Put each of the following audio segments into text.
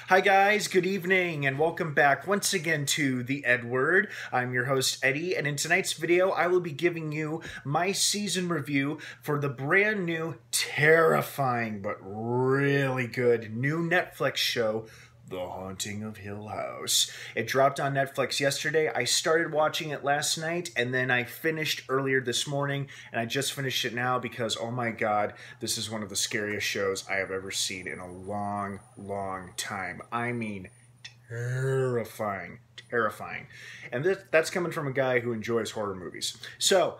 Hi guys, good evening, and welcome back once again to the EdWord. I'm your host Eddie, and in tonight's video I will be giving you my season review for the brand new, terrifying, but really good new Netflix show, The Haunting of Hill House. It dropped on Netflix yesterday. I started watching it last night, and then I finished earlier this morning, and I just finished it now because, oh my god, this is one of the scariest shows I have ever seen in a long, long time. I mean, terrifying. Terrifying. And that's coming from a guy who enjoys horror movies. So,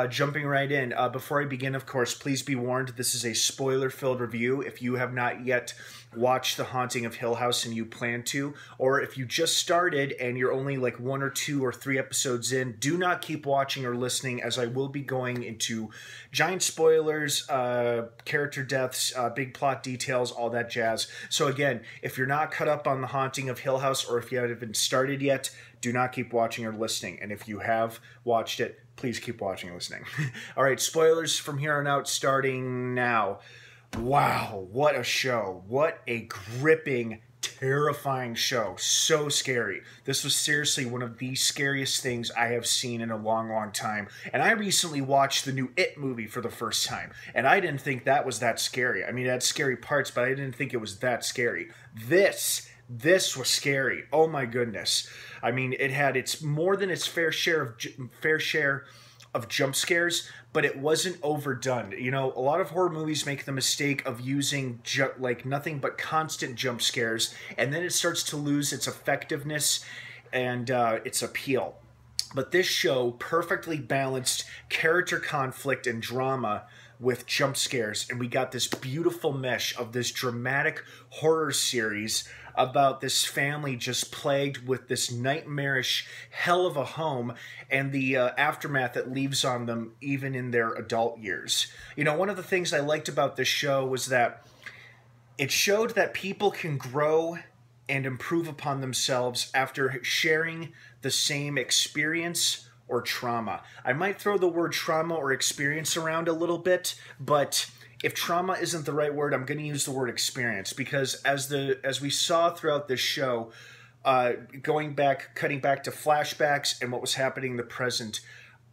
jumping right in, before I begin, of course, please be warned, this is a spoiler-filled review. If you have not yet watched The Haunting of Hill House and you plan to, or if you just started and you're only like 1 or 2 or 3 episodes in, do not keep watching or listening, as I will be going into giant spoilers, character deaths, big plot details, all that jazz. So again, if you're not caught up on The Haunting of Hill House, or if you haven't started yet, do not keep watching or listening. And if you have watched it, please keep watching and listening. All right, spoilers from here on out starting now. Wow, what a show. What a gripping, terrifying show. So scary. This was seriously one of the scariest things I have seen in a long, long time. And I recently watched the new It movie for the first time, and I didn't think that was that scary. I mean, it had scary parts, but I didn't think it was that scary. This was scary. Oh my goodness. I mean, it had more than its fair share of jump scares, but it wasn't overdone. You know, a lot of horror movies make the mistake of using like nothing but constant jump scares, and then it starts to lose its effectiveness and its appeal. But this show perfectly balanced character conflict and drama with jump scares, and we got this beautiful mesh of this dramatic horror series about this family just plagued with this nightmarish hell of a home and the aftermath that leaves on them even in their adult years. You know, one of the things I liked about this show was that it showed that people can grow and improve upon themselves after sharing the same experience or trauma. I might throw the word trauma or experience around a little bit, but if trauma isn't the right word, I'm going to use the word experience, because as we saw throughout this show, cutting back to flashbacks and what was happening in the present,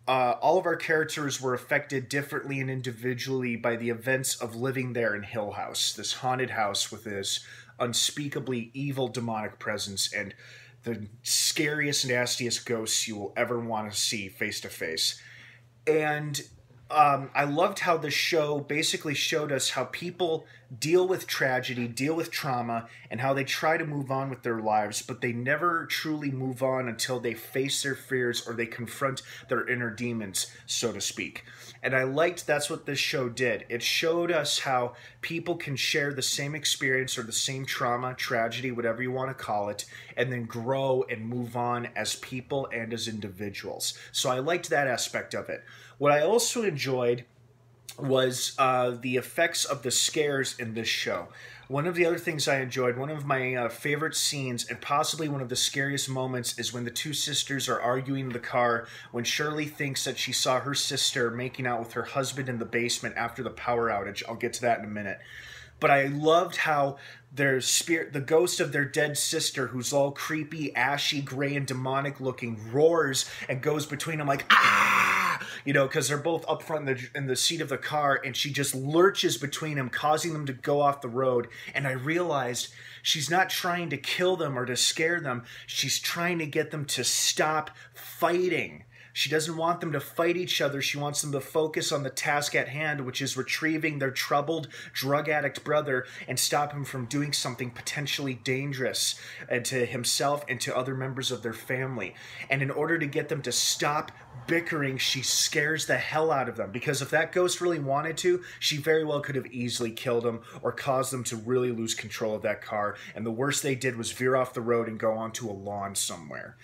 all of our characters were affected differently and individually by the events of living there in Hill House, this haunted house with this unspeakably evil demonic presence and the scariest, nastiest ghosts you will ever want to see face to face. And I loved how the show basically showed us how people deal with tragedy, deal with trauma, and how they try to move on with their lives, but they never truly move on until they face their fears or they confront their inner demons, so to speak. And I liked that's what this show did. It showed us how people can share the same experience or the same trauma, tragedy, whatever you want to call it, and then grow and move on as people and as individuals. So I liked that aspect of it. What I also enjoyed was the effects of the scares in this show. One of the other things I enjoyed, one of my favorite scenes, and possibly one of the scariest moments, is when the two sisters are arguing in the car when Shirley thinks that she saw her sister making out with her husband in the basement after the power outage. I'll get to that in a minute. But I loved how their spirit, the ghost of their dead sister, who's all creepy, ashy, gray, and demonic looking, roars and goes between them like, ah! You know, because they're both up front in the seat of the car, and she just lurches between them, causing them to go off the road. And I realized she's not trying to kill them or to scare them. She's trying to get them to stop fighting. She doesn't want them to fight each other. She wants them to focus on the task at hand, which is retrieving their troubled drug addict brother and stop him from doing something potentially dangerous to himself and to other members of their family. And in order to get them to stop bickering, she scares the hell out of them, because if that ghost really wanted to, she very well could have easily killed them or caused them to really lose control of that car. And the worst they did was veer off the road and go onto a lawn somewhere.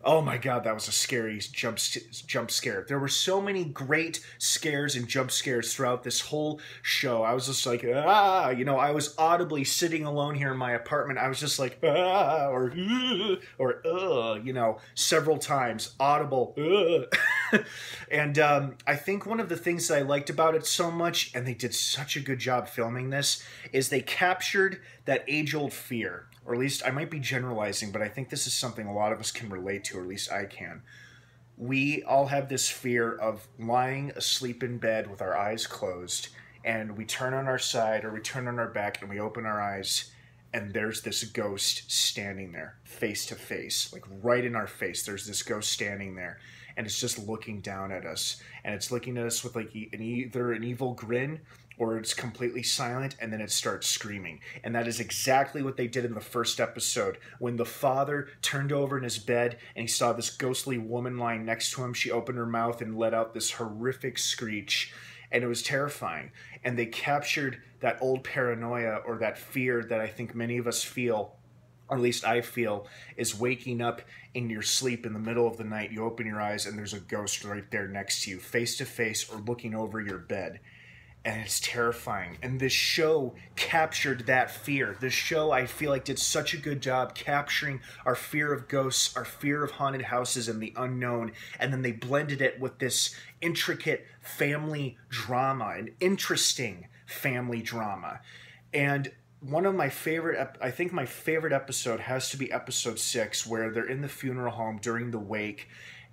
Oh my god, that was a scary jump scare. There were so many great scares and jump scares throughout this whole show. I was just like, ah, you know, I was audibly sitting alone here in my apartment. I was just like, ah, or you know, several times, audible, And I think one of the things that I liked about it so much, and they did such a good job filming this, is they captured that age-old fear. Or at least, I might be generalizing, but I think this is something a lot of us can relate to, or at least I can. We all have this fear of lying asleep in bed with our eyes closed, and we turn on our side or we turn on our back and we open our eyes, and there's this ghost standing there, face to face, like right in our face. There's this ghost standing there, and it's just looking down at us, and it's looking at us with like either an evil grin, or it's completely silent, and then it starts screaming. And that is exactly what they did in the first episode. When the father turned over in his bed and he saw this ghostly woman lying next to him, she opened her mouth and let out this horrific screech, and it was terrifying. And they captured that old paranoia, or that fear that I think many of us feel, or at least I feel, is waking up in your sleep in the middle of the night. You open your eyes and there's a ghost right there next to you, face to face, or looking over your bed. And it's terrifying. And this show captured that fear. This show, I feel like, did such a good job capturing our fear of ghosts, our fear of haunted houses and the unknown. And then they blended it with this intricate family drama, an interesting family drama. And one of my favorite, I think my favorite episode has to be episode 6, where they're in the funeral home during the wake,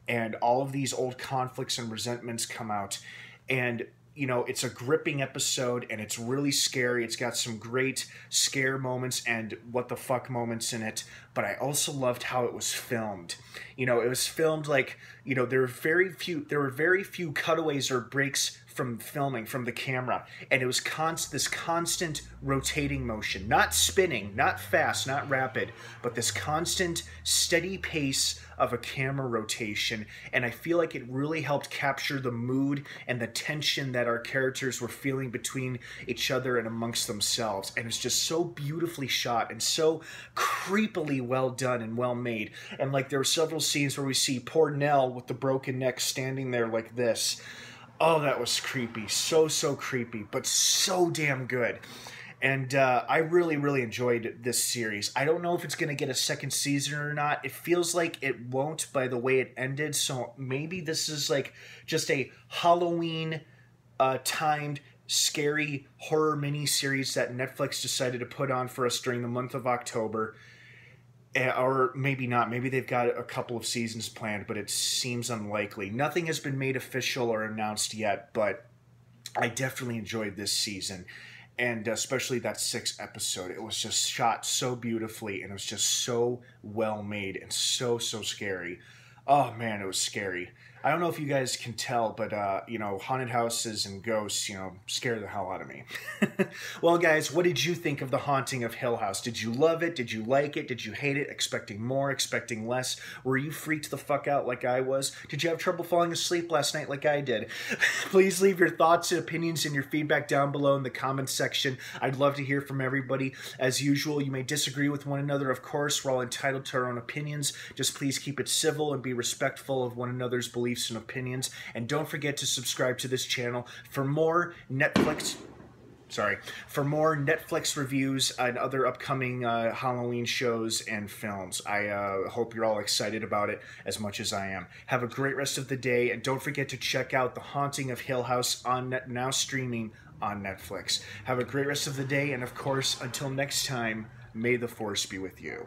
and all of these old conflicts and resentments come out. And you know, it's a gripping episode, and it's really scary. It's got some great scare moments and what the fuck moments in it. But I also loved how it was filmed. You know, it was filmed like, you know, there were very few cutaways or breaks from filming, from the camera, and it was this constant rotating motion, not spinning, not fast, not rapid, but this constant steady pace of a camera rotation. And I feel like it really helped capture the mood and the tension that our characters were feeling between each other and amongst themselves. And it's just so beautifully shot and so creepily well done and well made. And like, there were several scenes where we see poor Nell with the broken neck standing there like this. Oh, that was creepy. So creepy, but so damn good. And I really, really enjoyed this series. I don't know if it's going to get a second season or not. It feels like it won't by the way it ended. So maybe this is like just a Halloween timed scary horror miniseries that Netflix decided to put on for us during the month of October. Or maybe not. Maybe they've got a couple of seasons planned, but it seems unlikely. Nothing has been made official or announced yet, but I definitely enjoyed this season. And especially that 6th episode. It was just shot so beautifully, and it was just so well made and so scary. Oh man, it was scary. I don't know if you guys can tell, but, you know, haunted houses and ghosts, you know, scare the hell out of me. Well, guys, what did you think of The Haunting of Hill House? Did you love it? Did you like it? Did you hate it? Expecting more? Expecting less? Were you freaked the fuck out like I was? Did you have trouble falling asleep last night like I did? Please leave your thoughts and opinions and your feedback down below in the comments section. I'd love to hear from everybody. As usual, you may disagree with one another. Of course, we're all entitled to our own opinions. Just please keep it civil and be respectful of one another's beliefs and opinions, and don't forget to subscribe to this channel for more Netflix reviews and other upcoming Halloween shows and films. I hope you're all excited about it as much as I am. Have a great rest of the day, and don't forget to check out The Haunting of Hill House now streaming on Netflix. Have a great rest of the day, and of course, until next time, may the Force be with you.